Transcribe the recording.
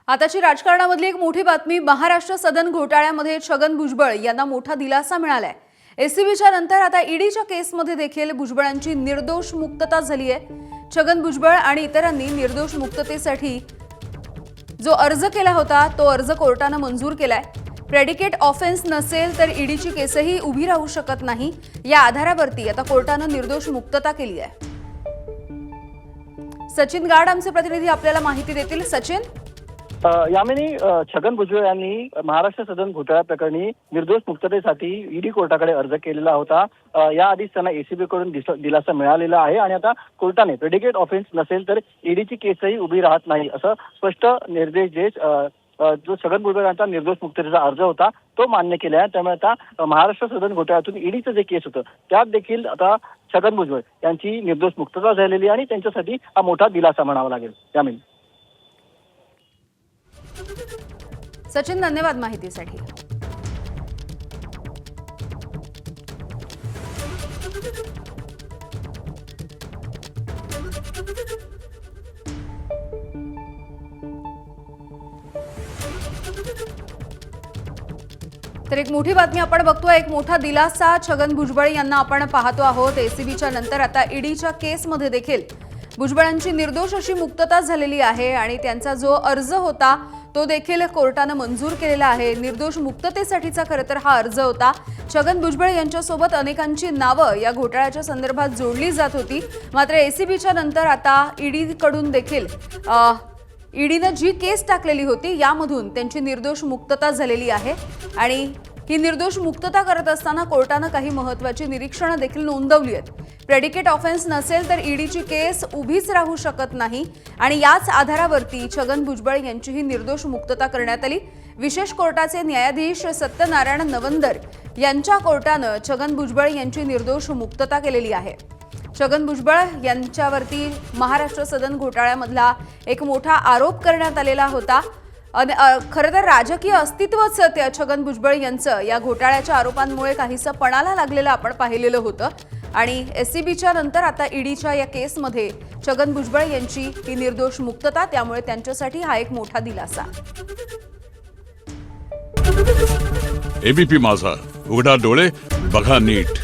आताची राजकारणामधली एक मोठी बातमी, महाराष्ट्र सदन घोटाळ्यामध्ये छगन भुजबळ यांना मोठा दिलासा मिळालाय। एसीबीच्या नंतर आता ईडीच्या केसमध्ये देखील भुजबळांची निर्दोष मुक्तता झाली आहे। छगन भुजबळ आणि इतरांनी निर्दोष मुक्ततेसाठी जो अर्ज केला होता तो अर्ज कोर्टाने मंजूर केलाय। प्रेडिकेट ऑफेन्स नसेल तर ईडीची केसही उभी राहू शकत नाही, या आधारावरती आता कोर्टाने निर्दोष मुक्तता केली आहे। सचिन गाड आमचे प्रतिनिधी आपल्याला माहिती देतील। सचिन, यामिनी, छगन भुजबळ यांनी महाराष्ट्र सदन घोटाळा प्रकरणी निर्दोष मुक्ततेसाठी ईडी कोर्टाकडे अर्ज केलेला होता। याआधीच त्यांना एसीबी कडून दिलासा मिळालेला आहे आणि आता कोर्टाने प्रेडिकेट ऑफेन्स नसेल तर ईडीची केसही उभी राहत नाही असं स्पष्ट निर्देश देत जो छगन भुजबळ यांचा निर्दोष मुक्ततेचा अर्ज होता तो मान्य केला आहे। त्यामुळे आता महाराष्ट्र सदन घोटाळ्यातून ईडीचं जे केस होतं त्यात देखील आता छगन भुजबळ यांची निर्दोष मुक्तता झालेली आणि त्यांच्यासाठी हा मोठा दिलासा म्हणावा लागेल। यामिनी, सचिन धन्यवाद माहितीसाठी। तर एक मोठी बातमी आपण बघतोय, एक मोठा दिलासा छगन भुजबळ यांना आपण पाहतो आहोत। एसीबीच्या नंतर आता ईडीच्या केसमध्ये देखील भुजबळांची निर्दोष अशी मुक्तता झालेली आहे आणि त्यांचा जो अर्ज होता तो देखील कोर्टाने मंजूर केलेला आहे। निर्दोष मुक्ततेसाठीचा खरं तर हा अर्ज होता। छगन भुजबळ यांच्यासोबत अनेकांची नावं या घोटाळ्याच्या संदर्भात जोडली जात होती, मात्र एसीबीच्या नंतर आता ईडीकडून देखील ईडीने जी केस टाकलेली होती यामधून त्यांची निर्दोष मुक्तता झालेली आहे आणि ही निर्दोष मुक्तता करत असताना कोर्टाने काही महत्त्वाची निरीक्षणं देखील नोंदवली आहेत। प्रेडिकेट ऑफेन्स नसेल तर ईडीची केस उभीच राहू शकत नाही आणि याच आधारावरती छगन भुजबळ यांची ही निर्दोष मुक्तता करण्यात आली। विशेष कोर्टाचे न्यायाधीश सत्यनारायण नवंदर यांच्या कोर्टाने छगन भुजबळ यांची निर्दोष मुक्तता केलेली आहे। छगन भुजबळ यांच्यावरती महाराष्ट्र सदन घोटाळ्यामधला एक मोठा आरोप करण्यात आलेला होता। खरं तर राजकीय अस्तित्वच त्या छगन भुजबळ यांचं या घोटाळ्याच्या आरोपांमुळे काहीसं पणाला लागलेलं आपण पाहिलेलं होतं आणि एसीबीच्या नंतर आता ईडीच्या या केसमध्ये छगन भुजबळ यांची ही निर्दोष मुक्तता, त्यामुळे त्यांच्यासाठी हा एक मोठा दिलासा। एबीपी माझा, उघडा डोळे बघा नीट।